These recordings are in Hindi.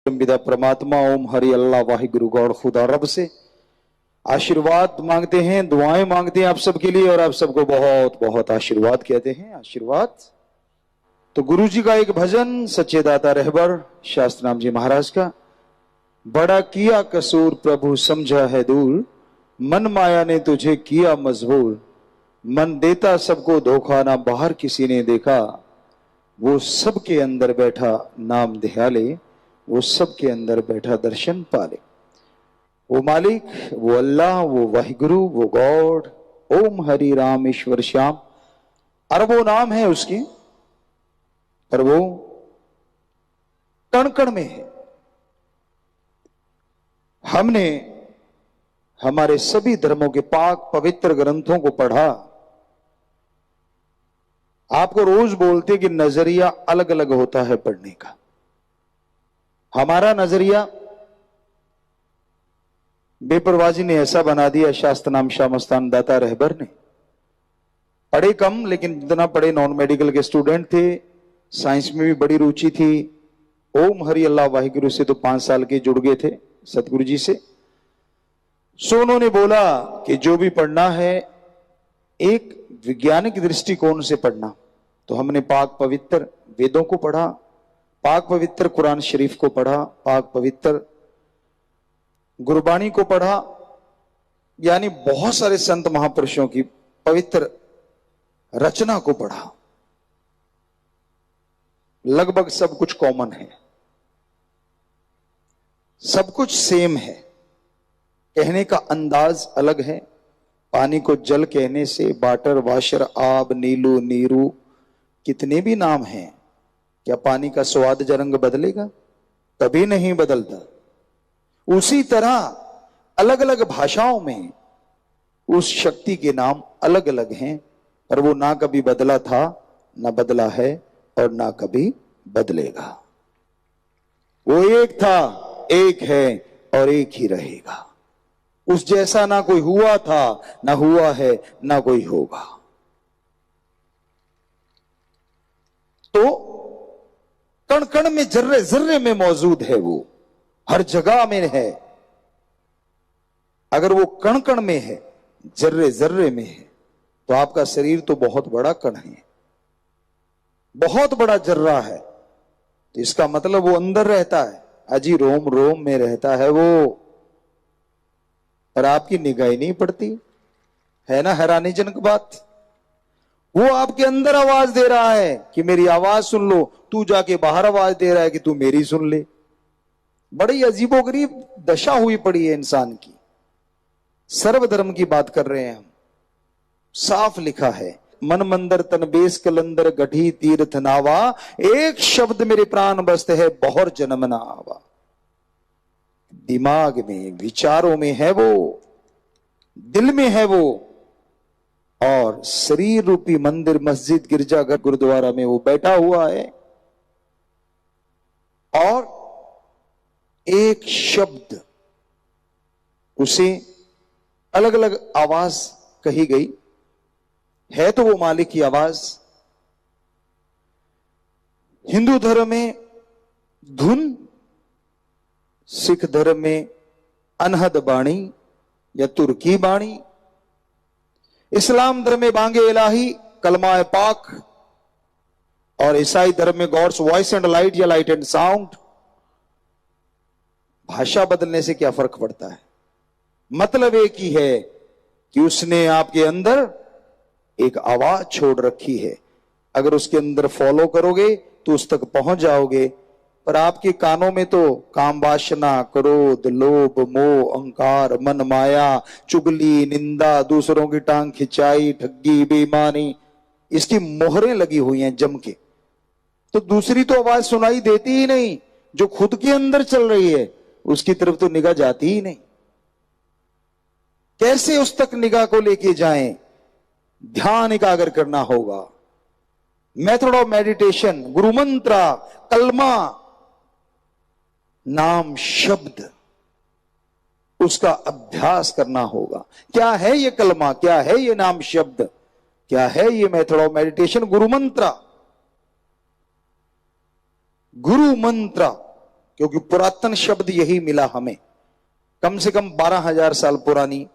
पिता परमात्मा ओम हरि अल्लाह वाहिगुरु गॉड खुदा रब से आशीर्वाद मांगते हैं, दुआएं मांगते हैं आप सबके लिए, और आप सबको बहुत बहुत आशीर्वाद कहते हैं। आशीर्वाद तो गुरु जी का एक भजन सच्चे दाता रहबर शास्त्र नाम जी महाराज का, बड़ा किया कसूर प्रभु समझा है दूर, मन माया ने तुझे किया मजबूर, मन देता सबको धोखा ना बाहर किसी ने देखा, वो सबके अंदर बैठा नाम ध्याले, वो सबके अंदर बैठा दर्शन पाले। वो मालिक, वो अल्लाह, वो वाहिगुरु, वो गॉड, ओम हरि राम ईश्वर श्याम, अरबों नाम है उसके, पर वो कण कण में है। हमने हमारे सभी धर्मों के पाक पवित्र ग्रंथों को पढ़ा। आपको रोज बोलते कि नजरिया अलग अलग होता है पढ़ने का। हमारा नजरिया बेपरवाजी ने ऐसा बना दिया, शास्त्र नाम शाह मस्तान दाता रहबर ने। पढ़े कम, लेकिन जितना पढ़े नॉन मेडिकल के स्टूडेंट थे, साइंस में भी बड़ी रुचि थी। ओम हरि अल्लाह वाहिगुरु से तो 5 साल के जुड़ गए थे सतगुरु जी से। सो उन्होंने बोला कि जो भी पढ़ना है एक वैज्ञानिक दृष्टिकोण से पढ़ना। तो हमने पाक पवित्र वेदों को पढ़ा, पाक पवित्र कुरान शरीफ को पढ़ा, पाक पवित्र गुरबाणी को पढ़ा, यानी बहुत सारे संत महापुरुषों की पवित्र रचना को पढ़ा। लगभग सब कुछ कॉमन है, सब कुछ सेम है, कहने का अंदाज अलग है। पानी को जल कहने से वाटर, वाशर, आब, नीलू, नीरू, कितने भी नाम हैं, क्या पानी का स्वाद या रंग बदलेगा? कभी नहीं बदलता। उसी तरह अलग अलग भाषाओं में उस शक्ति के नाम अलग अलग हैं, पर वो ना कभी बदला था, ना बदला है, और ना कभी बदलेगा। वो एक था, एक है और एक ही रहेगा। उस जैसा ना कोई हुआ था, ना हुआ है, ना कोई होगा। तो कण कण में, जर्रे जर्रे में मौजूद है, वो हर जगह में है। अगर वो कण कण में है, जर्रे जर्रे में है, तो आपका शरीर तो बहुत बड़ा कण है, बहुत बड़ा जर्रा है। तो इसका मतलब वो अंदर रहता है, अजी रोम रोम में रहता है वो, पर आपकी निगाह ही नहीं पड़ती। है ना हैरानीजनक बात? वो आपके अंदर आवाज दे रहा है कि मेरी आवाज सुन लो, तू जाके बाहर आवाज दे रहा है कि तू मेरी सुन ले। बड़ी अजीबोगरीब दशा हुई पड़ी है इंसान की। सर्वधर्म की बात कर रहे हैं हम। साफ लिखा है, मन मंदिर तन बेस कलंदर गढ़ी तीर्थ नावा, एक शब्द मेरे प्राण बस्त है बहुर जन्म ना आवा। दिमाग में, विचारों में है वो, दिल में है वो, और शरीर रूपी मंदिर, मस्जिद, गिरजाघर, गुरुद्वारा में वो बैठा हुआ है। और एक शब्द, उसे अलग अलग आवाज कही गई है, तो वो मालिक की आवाज। हिंदू धर्म में धुन, सिख धर्म में अनहद बाणी या तुर्की बाणी, इस्लाम धर्म में बांगे इलाही, कलमा पाक, और ईसाई धर्म में गॉड्स वॉइस एंड लाइट या लाइट एंड साउंड। भाषा बदलने से क्या फर्क पड़ता है? मतलब एक ही है कि उसने आपके अंदर एक आवाज छोड़ रखी है। अगर उसके अंदर फॉलो करोगे तो उस तक पहुंच जाओगे, पर आपके कानों में तो काम वासना, क्रोध, लोभ, मोह, अहंकार, मन माया, चुगली, निंदा, दूसरों की टांग खिंचाई, ठगी, बेईमानी, इसकी मोहरें लगी हुई हैं जम के। तो दूसरी तो आवाज सुनाई देती ही नहीं, जो खुद के अंदर चल रही है उसकी तरफ तो निगाह जाती ही नहीं। कैसे उस तक निगाह को लेके जाएं? ध्यान एकाग्र करना होगा। मेथड ऑफ मेडिटेशन, गुरु मंत्र, कलमा, नाम शब्द, उसका अभ्यास करना होगा। क्या है ये कलमा, क्या है ये नाम शब्द, क्या है ये मेथड ऑफ मेडिटेशन? गुरु मंत्र, गुरु मंत्र क्योंकि पुरातन शब्द यही मिला हमें। कम से कम 12,000 साल पुरानी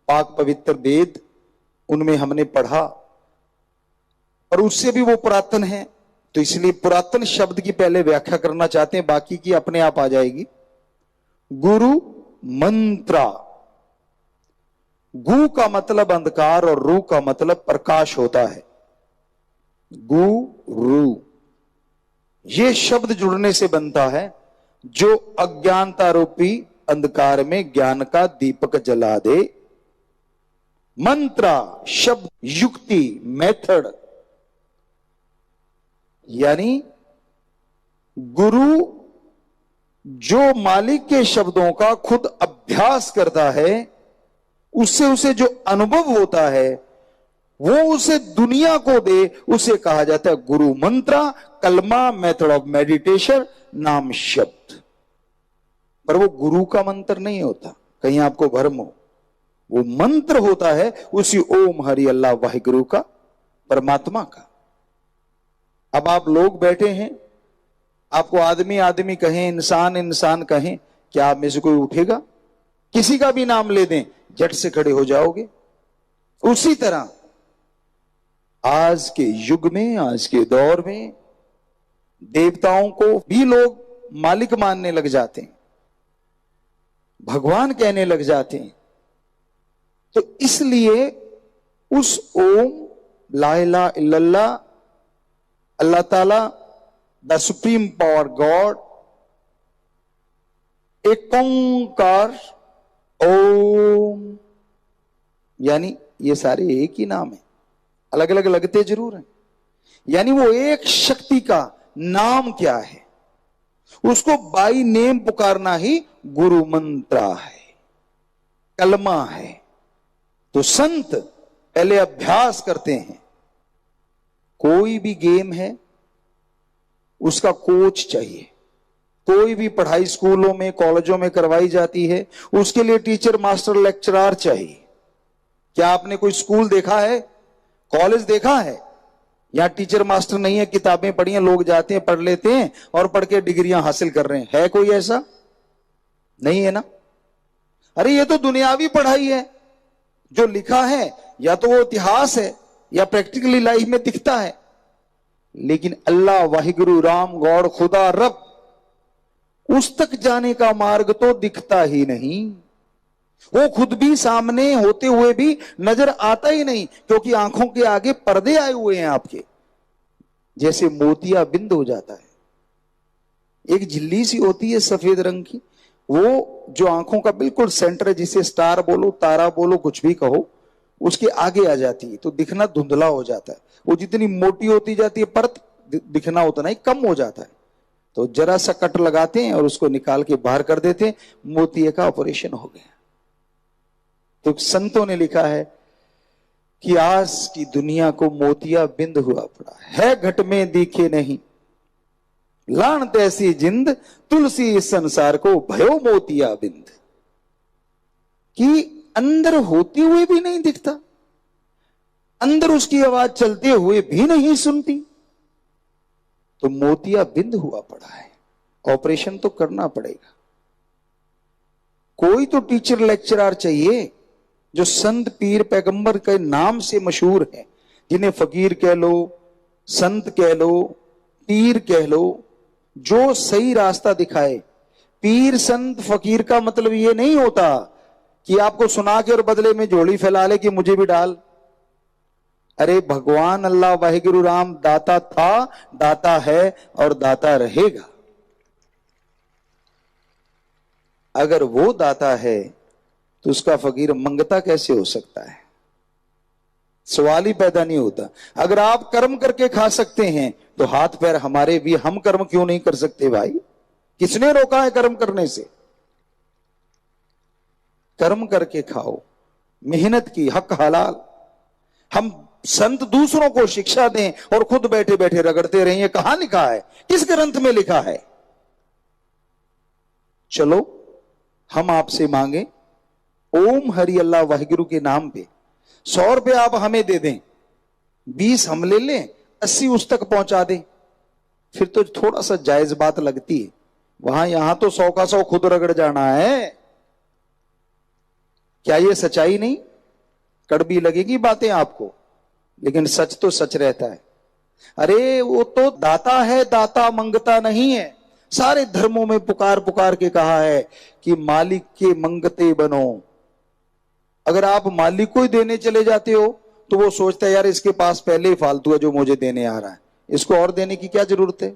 पाक पवित्र वेद, उनमें हमने पढ़ा, और उससे भी वो पुरातन है। तो इसलिए पुरातन शब्द की पहले व्याख्या करना चाहते हैं, बाकी की अपने आप आ जाएगी। गुरु मंत्रा, गु का मतलब अंधकार और रू का मतलब प्रकाश होता है। गुरु, ये शब्द जुड़ने से बनता है जो अज्ञानता रूपी अंधकार में ज्ञान का दीपक जला दे। मंत्रा शब्द युक्ति, मेथड, यानी गुरु जो मालिक के शब्दों का खुद अभ्यास करता है, उससे उसे जो अनुभव होता है वो उसे दुनिया को दे, उसे कहा जाता है गुरु मंत्रा, कलमा, मेथड ऑफ मेडिटेशन, नाम शब्द। पर वो गुरु का मंत्र नहीं होता, कहीं आपको भ्रम हो। वो मंत्र होता है उसी ओम हरि अल्लाह वाहिगुरु का, परमात्मा का। अब आप लोग बैठे हैं, आपको आदमी आदमी कहें, इंसान इंसान कहें, क्या आप में से कोई उठेगा? किसी का भी नाम ले दें, झट से खड़े हो जाओगे। उसी तरह आज के युग में, आज के दौर में देवताओं को भी लोग मालिक मानने लग जाते हैं, भगवान कहने लग जाते हैं। तो इसलिए उस ओम ला इलाहा इल्लल्लाह, अल्लाह ताला, द सुप्रीम पावर गॉड, एक ओंकार ओम, यानी ये सारे एक ही नाम है, अलग अलग लगते जरूर हैं। यानी वो एक शक्ति का नाम क्या है, उसको बाई नेम पुकारना ही गुरु मंत्रा है, कलमा है। तो संत पहले अभ्यास करते हैं। कोई भी गेम है उसका कोच चाहिए, कोई भी पढ़ाई स्कूलों में कॉलेजों में करवाई जाती है, उसके लिए टीचर मास्टर लेक्चरर चाहिए। क्या आपने कोई स्कूल देखा है, कॉलेज देखा है? यहां टीचर मास्टर नहीं है, किताबें पढ़ी हैं, लोग जाते हैं, पढ़ लेते हैं और पढ़ के डिग्रियां हासिल कर रहे हैं। है कोई ऐसा? नहीं है ना। अरे ये तो दुनियावी पढ़ाई है, जो लिखा है या तो वो इतिहास है या प्रैक्टिकली लाइफ में दिखता है। लेकिन अल्लाह वाहिगुरु राम गॉड खुदा रब, उस तक जाने का मार्ग तो दिखता ही नहीं। वो खुद भी सामने होते हुए भी नजर आता ही नहीं, क्योंकि आंखों के आगे पर्दे आए हुए हैं आपके, जैसे मोतिया बिंद हो जाता है। एक झिल्ली सी होती है सफेद रंग की, वो जो आंखों का बिल्कुल सेंटर है, जिसे स्टार बोलो, तारा बोलो, कुछ भी कहो, उसके आगे आ जाती है तो दिखना धुंधला हो जाता है। वो जितनी मोटी होती जाती है परत, दिखना उतना ही कम हो जाता है। तो जरा सा कट लगाते हैं और उसको निकाल के बाहर कर देते हैं, मोतिये का ऑपरेशन हो गया। तो संतों ने लिखा है कि आज की दुनिया को मोतिया बिंद हुआ पड़ा है, घट में दिखे नहीं, लानत ऐसी जिंद, तुलसी इस संसार को भयो मोतिया बिंद। कि अंदर होते हुए भी नहीं दिखता, अंदर उसकी आवाज चलते हुए भी नहीं सुनती, तो मोतिया बिंद हुआ पड़ा है। ऑपरेशन तो करना पड़ेगा। कोई तो टीचर लेक्चरर चाहिए जो संत पीर पैगंबर के नाम से मशहूर है, जिन्हें फकीर कह लो, संत कह लो, पीर कह लो, जो सही रास्ता दिखाए। पीर संत फकीर का मतलब ये नहीं होता कि आपको सुना के और बदले में झोली फैला ले कि मुझे भी डाल। अरे भगवान अल्लाह वाहिगुरु राम दाता था, दाता है और दाता रहेगा। अगर वो दाता है तो उसका फकीर मंगता कैसे हो सकता है? सवाल ही पैदा नहीं होता। अगर आप कर्म करके खा सकते हैं तो हाथ पैर हमारे भी, हम कर्म क्यों नहीं कर सकते भाई? किसने रोका है कर्म करने से? कर्म करके खाओ, मेहनत की, हक हलाल। हम संत दूसरों को शिक्षा दें और खुद बैठे बैठे रगड़ते रहें, ये कहां लिखा है? किस ग्रंथ में लिखा है? चलो हम आपसे मांगे ओम हरि अल्लाह वाहिगुरु के नाम पे 100 रुपए आप हमें दे दें, 20 हम ले लें, 80 उस तक पहुंचा दें, फिर तो थोड़ा सा जायज बात लगती है। वहां यहां तो 100 का 100 खुद रगड़ जाना है। क्या ये सच्चाई नहीं? कड़वी लगेगी बातें आपको, लेकिन सच तो सच रहता है। अरे वो तो दाता है, दाता मंगता नहीं है। सारे धर्मों में पुकार पुकार के कहा है कि मालिक के मंगते बनो। अगर आप मालिक को ही देने चले जाते हो तो वो सोचता है यार इसके पास पहले ही फालतू है जो मुझे देने आ रहा है, इसको और देने की क्या जरूरत है।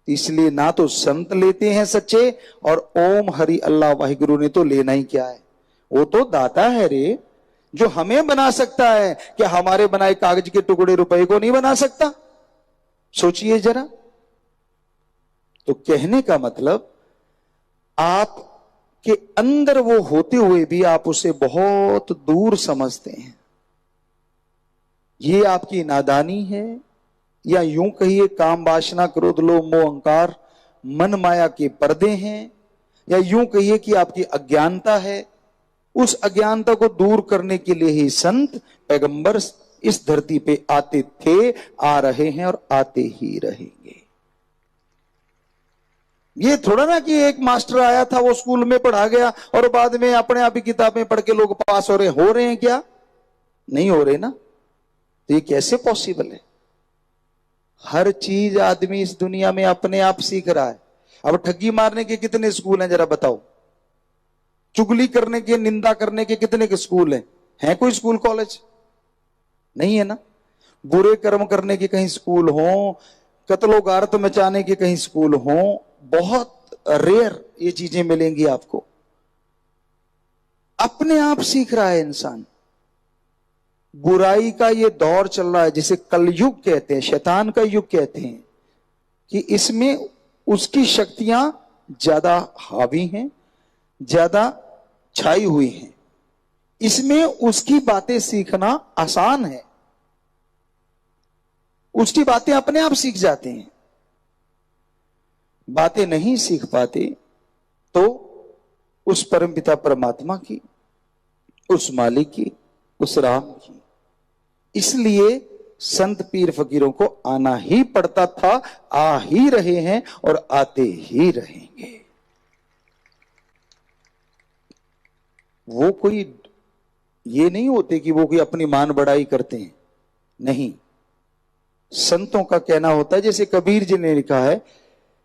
इसलिए ना तो संत लेते हैं सच्चे, और ओम हरि अल्लाह वाहिगुरु ने तो लेना ही क्या है। वो तो दाता है रे, जो हमें बना सकता है। क्या हमारे बनाए कागज के टुकड़े रुपए को नहीं बना सकता? सोचिए जरा। तो कहने का मतलब, आप के अंदर वो होते हुए भी आप उसे बहुत दूर समझते हैं। ये आपकी नादानी है, या यूं कहिए काम वासना क्रोध लोभ मोह अहंकार मन माया के पर्दे हैं, या यूं कहिए कि आपकी अज्ञानता है। उस अज्ञानता को दूर करने के लिए ही संत पैगंबर इस धरती पे आते थे, आ रहे हैं और आते ही रहेंगे। ये थोड़ा ना कि एक मास्टर आया था, वो स्कूल में पढ़ा गया और बाद में अपने आप ही किताबें पढ़ के लोग पास हो रहे हैं क्या? नहीं हो रहे ना। तो ये कैसे पॉसिबल है? हर चीज आदमी इस दुनिया में अपने आप सीख रहा है। अब ठगी मारने के कितने स्कूल हैं जरा बताओ? चुगली करने के, निंदा करने के कितने के स्कूल हैं? है कोई स्कूल कॉलेज? नहीं है ना। बुरे कर्म करने के कहीं स्कूल हो, कत्लो गारत मचाने के कहीं स्कूल हो, बहुत रेयर ये चीजें मिलेंगी आपको। अपने आप सीख रहा है इंसान। बुराई का ये दौर चल रहा है जिसे कलयुग कहते हैं, शैतान का युग कहते हैं, कि इसमें उसकी शक्तियां ज्यादा हावी हैं, ज्यादा छाई हुई हैं। इसमें उसकी बातें सीखना आसान है, उसकी बातें अपने आप सीख जाते हैं। बातें नहीं सीख पाते तो उस परमपिता परमात्मा की, उस मालिक की, उस राम की। इसलिए संत पीर फकीरों को आना ही पड़ता था, आ ही रहे हैं और आते ही रहेंगे। वो कोई ये नहीं होते कि वो कोई अपनी मान बढ़ाई करते हैं, नहीं। संतों का कहना होता है, जैसे कबीर जी ने लिखा है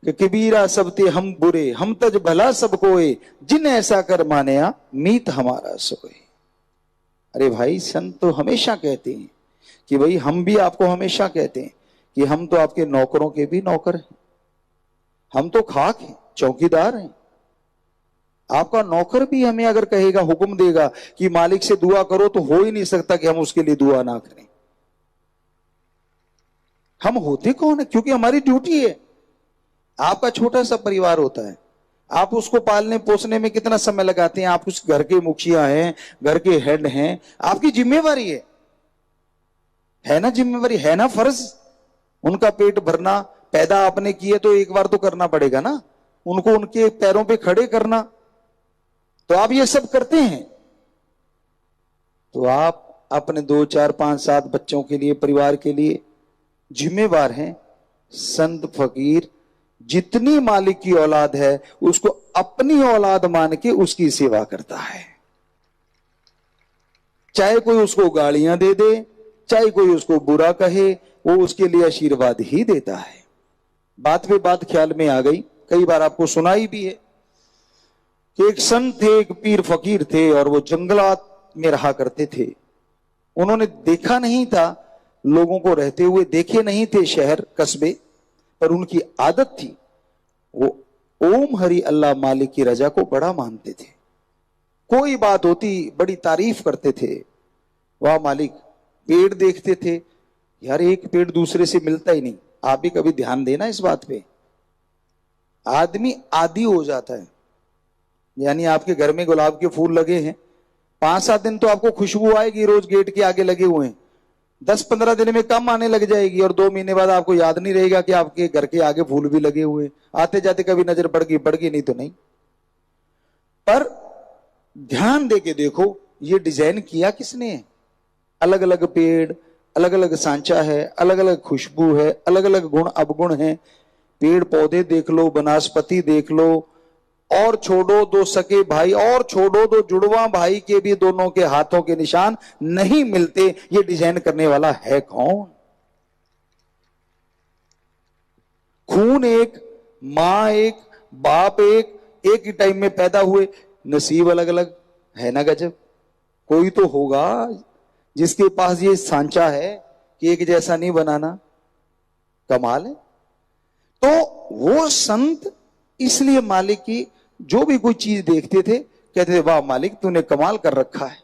कि कबीरा सब ते हम बुरे, हम तज भला सब कोए, जिन ऐसा कर मानया मीत हमारा सोए। अरे भाई, संत तो हमेशा कहते हैं कि भाई, हम भी आपको हमेशा कहते हैं कि हम तो आपके नौकरों के भी नौकर हैं, हम तो खाक हैं, चौकीदार हैं। आपका नौकर भी हमें अगर कहेगा, हुक्म देगा कि मालिक से दुआ करो, तो हो ही नहीं सकता कि हम उसके लिए दुआ ना करें। हम होते कौन है? क्योंकि हमारी ड्यूटी है। आपका छोटा सा परिवार होता है, आप उसको पालने पोसने में कितना समय लगाते हैं? आप उस घर के मुखिया हैं, घर के हेड हैं, आपकी जिम्मेवारी है ना? जिम्मेवारी है ना? फर्ज। उनका पेट भरना, पैदा आपने किए तो एक बार तो करना पड़ेगा ना, उनको उनके पैरों पे खड़े करना। तो आप ये सब करते हैं, तो आप अपने 2, 4, 5, 7 बच्चों के लिए, परिवार के लिए जिम्मेवार हैं। संत फकीर जितनी मालिक की औलाद है, उसको अपनी औलाद मान के उसकी सेवा करता है। चाहे कोई उसको गालियां दे दे, चाहे कोई उसको बुरा कहे, वो उसके लिए आशीर्वाद ही देता है। बात पे बात ख्याल में आ गई, कई बार आपको सुनाई भी है कि एक संत थे, एक पीर फकीर थे, और वो जंगलात में रहा करते थे। उन्होंने देखा नहीं था लोगों को रहते हुए, देखे नहीं थे शहर कस्बे, पर उनकी आदत थी, वो ओम हरि अल्लाह मालिक की रजा को बड़ा मानते थे। कोई बात होती बड़ी तारीफ करते थे, वाह मालिक। पेड़ देखते थे, यार एक पेड़ दूसरे से मिलता ही नहीं। आप भी कभी ध्यान देना इस बात पे। आदमी आदी हो जाता है, यानी आपके घर में गुलाब के फूल लगे हैं, 5-7 दिन तो आपको खुशबू आएगी, रोज गेट के आगे लगे हुए हैं। 10-15 दिन में कम आने लग जाएगी, और 2 महीने बाद आपको याद नहीं रहेगा कि आपके घर के आगे फूल भी लगे हुए। आते जाते कभी नजर पड़ गई, नहीं तो नहीं। पर ध्यान दे के देखो, ये डिजाइन किया किसने है? अलग अलग पेड़, अलग अलग सांचा है, अलग अलग खुशबू है, अलग अलग गुण अवगुण है। पेड़ पौधे देख लो, वनस्पति देख लो, और छोड़ो दो सके भाई, और छोड़ो दो जुड़वा भाई के भी दोनों के हाथों के निशान नहीं मिलते। ये डिजाइन करने वाला है कौन? खून एक, मां एक, बाप एक ही टाइम में पैदा हुए, नसीब अलग अलग है ना। गजब। कोई तो होगा जिसके पास ये सांचा है कि एक जैसा नहीं बनाना। कमाल है। तो वो संत इसलिए मालिक की जो भी कोई चीज देखते थे कहते थे वाह मालिक तूने कमाल कर रखा है।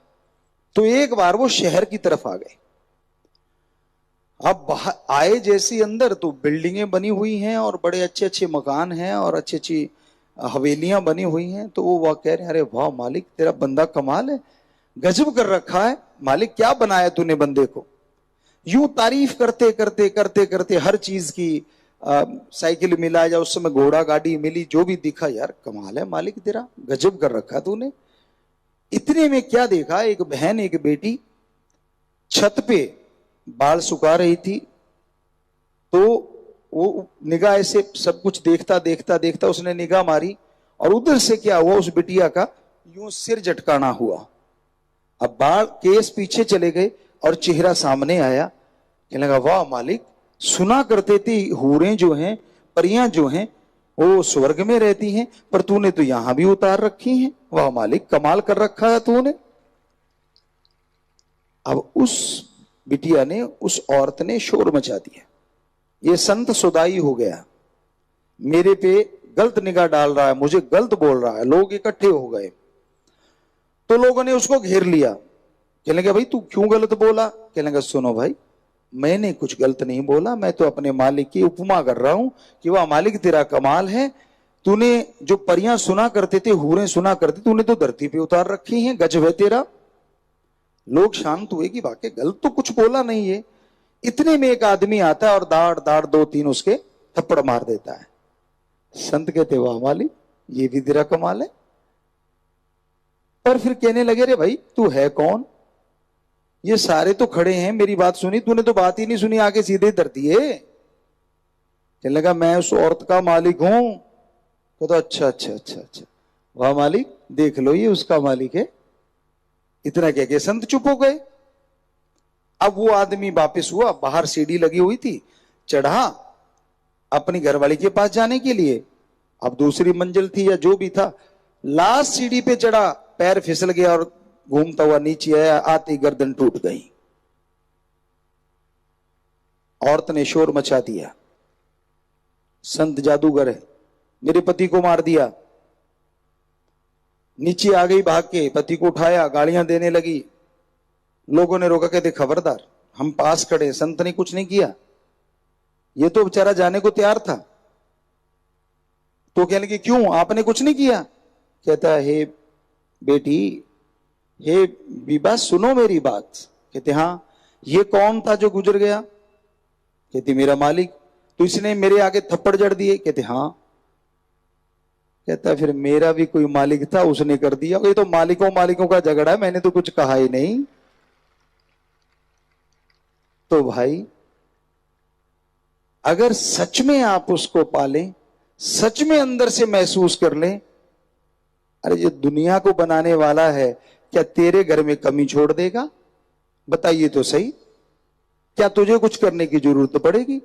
तो एक बार वो शहर की तरफ आ गए। अब आए जैसी अंदर तो बिल्डिंगें बनी हुई हैं और बड़े अच्छे अच्छे मकान हैं और अच्छी अच्छी हवेलियां बनी हुई हैं। तो वो कह रहे हैं अरे वाह मालिक तेरा बंदा कमाल है, गजब कर रखा है मालिक, क्या बनाया तूने बंदे को। यूं तारीफ करते करते करते करते हर चीज की, साइकिल मिला या उस समय घोड़ा गाड़ी मिली, जो भी दिखा यार कमाल है मालिक तेरा, गजब कर रखा तूने। इतने में क्या देखा, एक बहन एक बेटी छत पे बाल सुखा रही थी। तो वो निगाह ऐसे सब कुछ देखता देखता देखता उसने निगाह मारी और उधर से क्या हुआ, उस बिटिया का यूं सिर झटकाना हुआ। अब बाल केस पीछे चले गए और चेहरा सामने आया। कहने लगा वाह मालिक, सुना करते थे हूरें जो हैं, परियां जो हैं वो स्वर्ग में रहती हैं, पर तूने तो यहां भी उतार रखी हैं। वाह मालिक कमाल कर रखा है तूने। अब उस बिटिया ने, उस औरत ने शोर मचा दिया, ये संत सुदाई हो गया, मेरे पे गलत निगाह डाल रहा है, मुझे गलत बोल रहा है। लोग इकट्ठे हो गए तो लोगों ने उसको घेर लिया। कहने लगे भाई तू क्यों गलत बोला। कहने लगा सुनो भाई, मैंने कुछ गलत नहीं बोला, मैं तो अपने मालिक की उपमा कर रहा हूं कि वाह मालिक तेरा कमाल है, तूने जो परियां सुना करते थे, हूरें सुना करते, तूने तो धरती पे उतार रखी हैं, गजब है तेरा। लोग शांत हुए कि वाकई गलत तो कुछ बोला नहीं है। इतने में एक आदमी आता है और दाड़ दाड़ दो तीन उसके थप्पड़ मार देता है। संत कहते वाह मालिक ये भी तेरा कमाल है। पर फिर कहने लगे रे भाई तू है कौन, ये सारे तो खड़े हैं, मेरी बात सुनी, तूने तो बात ही नहीं सुनी, आके सीधे धर दिए। कहने लगा मैं उस औरत का मालिक हूं। तो अच्छा अच्छा अच्छा अच्छा, वाह मालिक देख लो ये उसका मालिक है। इतना कह के संत चुप हो गए। अब वो आदमी वापिस हुआ, बाहर सीढ़ी लगी हुई थी, चढ़ा अपनी घरवाली के पास जाने के लिए। अब दूसरी मंजिल थी या जो भी था, लास्ट सीढ़ी पे चढ़ा, पैर फिसल गया और घूमता हुआ नीचे आया, आती गर्दन टूट गई। औरत ने शोर मचा दिया, संत जादूगर है, मेरे पति को मार दिया। नीचे आ गई भाग के, पति को उठाया, गालियां देने लगी। लोगों ने रोका, कहते खबरदार, हम पास खड़े, संत ने कुछ नहीं किया, ये तो बेचारा जाने को तैयार था। तो कहने लगे क्यों आपने कुछ नहीं किया। कहता हे बेटी, हे बीबा सुनो मेरी बात। कहते हाँ। ये कौन था जो गुजर गया। कहती मेरा मालिक। तो इसने मेरे आगे थप्पड़ जड़ दिए। कहते हाँ। कहता फिर मेरा भी कोई मालिक था, उसने कर दिया। ये तो मालिकों मालिकों का झगड़ा है, मैंने तो कुछ कहा ही नहीं। तो भाई अगर सच में आप उसको पालें, सच में अंदर से महसूस कर लें, अरे ये दुनिया को बनाने वाला है, क्या तेरे घर में कमी छोड़ देगा। बताइए तो सही, क्या तुझे कुछ करने की जरूरत पड़ेगी।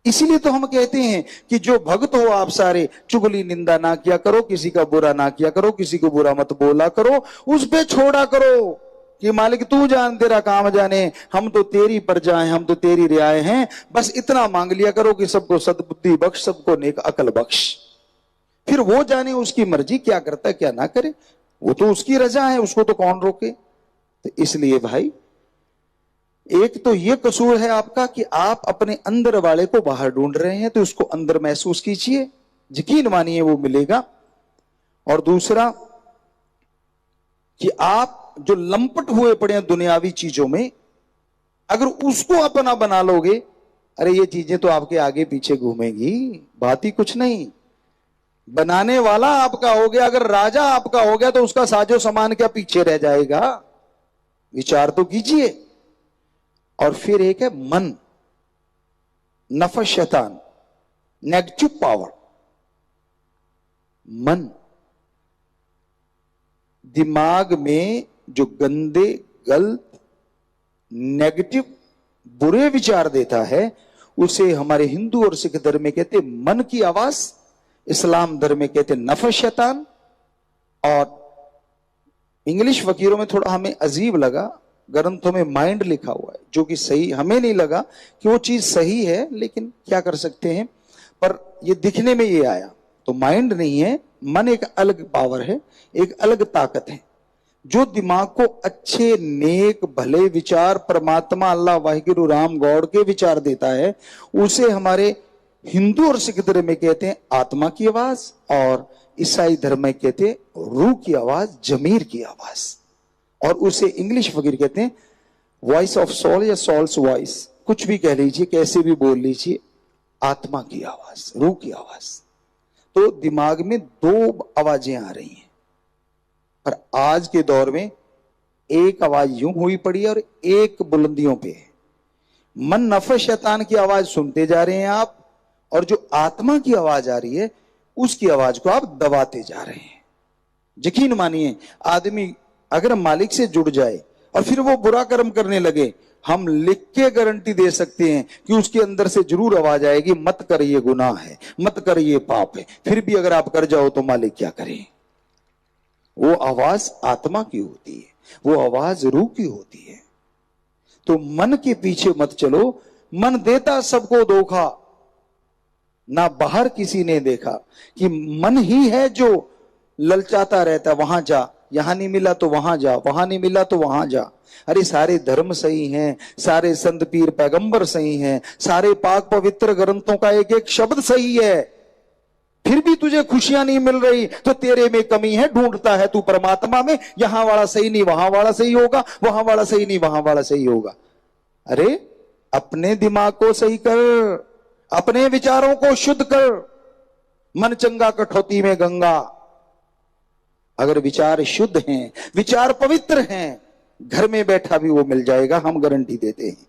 इसीलिए तो हम कहते हैं कि जो भक्त हो आप सारे, चुगली निंदा ना किया करो, किसी का बुरा ना किया करो, किसी को बुरा मत बोला करो, उस पे छोड़ा करो कि मालिक तू जान तेरा काम जाने, हम तो तेरी प्रजा हैं, हम तो तेरी रियाएं हैं। बस इतना मांग लिया करो कि सबको सद्बुद्धि बख्श, सबको नेक अकल बख्श। फिर वो जाने उसकी मर्जी, क्या करता है क्या ना करे, वो तो उसकी रजा है, उसको तो कौन रोके। तो इसलिए भाई एक तो ये कसूर है आपका कि आप अपने अंदर वाले को बाहर ढूंढ रहे हैं, तो उसको अंदर महसूस कीजिए, यकीन मानिए वो मिलेगा। और दूसरा कि आप जो लंपट हुए पड़े हैं दुनियावी चीजों में, अगर उसको अपना बना लोगे, अरे ये चीजें तो आपके आगे पीछे घूमेंगी, बात ही कुछ नहीं। बनाने वाला आपका हो गया, अगर राजा आपका हो गया तो उसका साजो सामान क्या पीछे रह जाएगा। विचार तो कीजिए। और फिर एक है मन, नफस शैतान। नेगेटिव पावर, मन, दिमाग में जो गंदे, गलत, नेगेटिव, बुरे विचार देता है, उसे हमारे हिंदू और सिख धर्म में कहते मन की आवाज, इस्लाम धर्म में कहते नफ्स शैतान। और इंग्लिश फकीरों में थोड़ा हमें अजीब लगा, ग्रंथों में माइंड लिखा हुआ है, जो कि सही हमें नहीं लगा कि वो चीज सही है, लेकिन क्या कर सकते हैं, पर ये दिखने में ये आया। तो माइंड नहीं है, मन एक अलग पावर है, एक अलग ताकत है, जो दिमाग को अच्छे, नेक, भले विचार, परमात्मा, अल्लाह, वाहिगुरु, राम, गॉड के विचार देता है। उसे हमारे हिंदू और सिख धर्म में कहते हैं आत्मा की आवाज, और ईसाई धर्म में कहते हैं रूह की आवाज, जमीर की आवाज, और उसे इंग्लिश फकीर कहते हैं वॉइस ऑफ सोल या सोल्स वॉइस, कुछ भी कह लीजिए, कैसे भी बोल लीजिए, आत्मा की आवाज, रूह की आवाज। तो दिमाग में दो आवाजें आ रही हैं, पर आज के दौर में एक आवाज यूं हुई पड़ी है और एक बुलंदियों पे है। मन, नफ्स, शैतान की आवाज सुनते जा रहे हैं आप, और जो आत्मा की आवाज आ रही है उसकी आवाज को आप दबाते जा रहे हैं। यकीन मानिए, आदमी अगर मालिक से जुड़ जाए और फिर वो बुरा कर्म करने लगे, हम लिख के गारंटी दे सकते हैं कि उसके अंदर से जरूर आवाज आएगी, मत कर, ये गुनाह है, मत कर, ये पाप है। फिर भी अगर आप कर जाओ तो मालिक क्या करे? वो आवाज आत्मा की होती है, वो आवाज रूह की होती है। तो मन के पीछे मत चलो। मन देता सबको धोखा, ना बाहर किसी ने देखा कि मन ही है जो ललचाता रहता, वहां जा, यहां नहीं मिला तो वहां जा, वहां नहीं मिला तो वहां जा। अरे सारे धर्म सही हैं, सारे संत पीर पैगंबर सही हैं, सारे पाक पवित्र ग्रंथों का एक एक शब्द सही है, फिर भी तुझे खुशियां नहीं मिल रही तो तेरे में कमी है। ढूंढता है तू परमात्मा में, यहां वाला सही नहीं वहां वाला सही होगा, वहां वाला सही नहीं वहां वाला सही होगा। अरे अपने दिमाग को सही कर, अपने विचारों को शुद्ध कर। मन चंगा कठौती में गंगा। अगर विचार शुद्ध हैं, विचार पवित्र हैं, घर में बैठा भी वो मिल जाएगा, हम गारंटी देते हैं।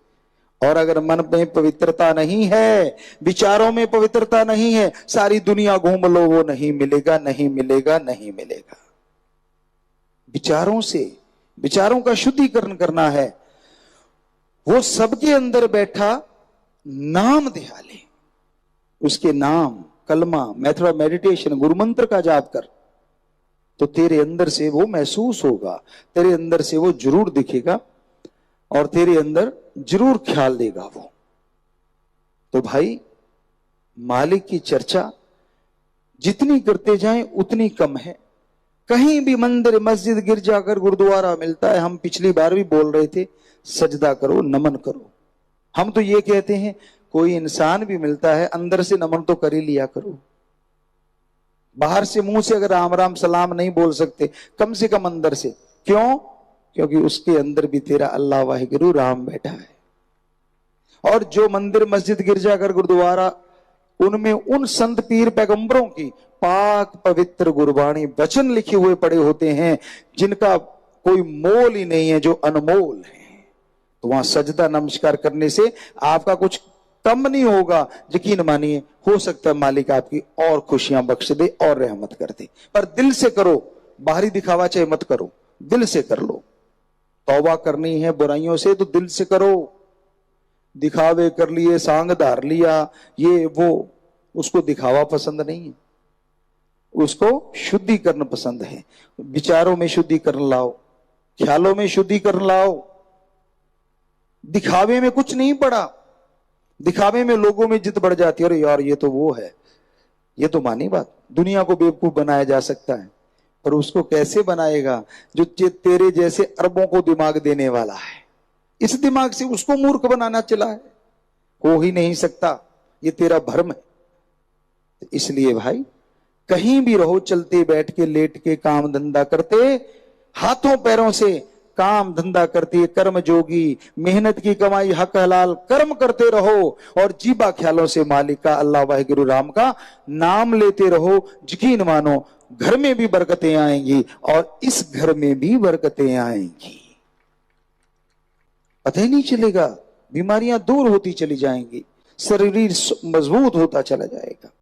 और अगर मन में पवित्रता नहीं है, विचारों में पवित्रता नहीं है, सारी दुनिया घूम लो, वो नहीं मिलेगा, नहीं मिलेगा, नहीं मिलेगा। विचारों से, विचारों का शुद्धिकरण करना है। वो सबके अंदर बैठा नाम ध्यान ले, उसके नाम, कलमा, मेथड ऑफ मेडिटेशन, गुरु मंत्र का जाप कर, तो तेरे अंदर से वो महसूस होगा, तेरे अंदर से वो जरूर दिखेगा और तेरे अंदर जरूर ख्याल देगा वो। तो भाई, मालिक की चर्चा जितनी करते जाएं उतनी कम है। कहीं भी मंदिर, मस्जिद, गिरजाघर, गुरुद्वारा मिलता है, हम पिछली बार भी बोल रहे थे, सजदा करो, नमन करो। हम तो ये कहते हैं कोई इंसान भी मिलता है, अंदर से नमन तो कर ही लिया करो। बाहर से मुंह से अगर राम राम सलाम नहीं बोल सकते, कम से कम अंदर से। क्यों? क्योंकि उसके अंदर भी तेरा अल्लाह वाहिगुरु राम बैठा है। और जो मंदिर, मस्जिद, गिरजाघर, गुरुद्वारा, उनमें उन संत पीर पैगंबरों की पाक पवित्र गुरबाणी वचन लिखे हुए पड़े होते हैं, जिनका कोई मोल ही नहीं है, जो अनमोल है। तो वहां सजदा नमस्कार करने से आपका कुछ कम नहीं होगा। यकीन मानिए, हो सकता है मालिक आपकी और खुशियां बख्श दे और रहमत कर दे। पर दिल से करो, बाहरी दिखावा चाहे मत करो, दिल से कर लो। तौबा करनी है बुराइयों से तो दिल से करो। दिखावे कर लिए, सांग धार लिया, ये वो, उसको दिखावा पसंद नहीं है, उसको शुद्धिकरण पसंद है। विचारों में शुद्धिकरण लाओ, ख्यालों में शुद्धिकरण लाओ। दिखावे में कुछ नहीं पड़ा। दिखावे में लोगों में जिद बढ़ जाती है, अरे यार ये तो वो है। ये तो मानी बात, दुनिया को बेवकूफ बनाया जा सकता है, पर उसको कैसे बनाएगा जो तेरे जैसे अरबों को दिमाग देने वाला है। इस दिमाग से उसको मूर्ख बनाना चला है, हो ही नहीं सकता। ये तेरा भ्रम है। इसलिए भाई, कहीं भी रहो, चलते बैठ के, लेट के, काम धंधा करते, हाथों पैरों से काम धंधा करते, कर्म जोगी, मेहनत की कमाई, हक हलाल कर्म करते रहो और जीबा ख्यालों से मालिक का, अल्लाह वाहिगुरु राम का नाम लेते रहो। यकीन मानो, घर में भी बरकतें आएंगी और इस घर में भी बरकतें आएंगी। पता ही नहीं चलेगा, बीमारियां दूर होती चली जाएंगी, शरीर मजबूत होता चला जाएगा।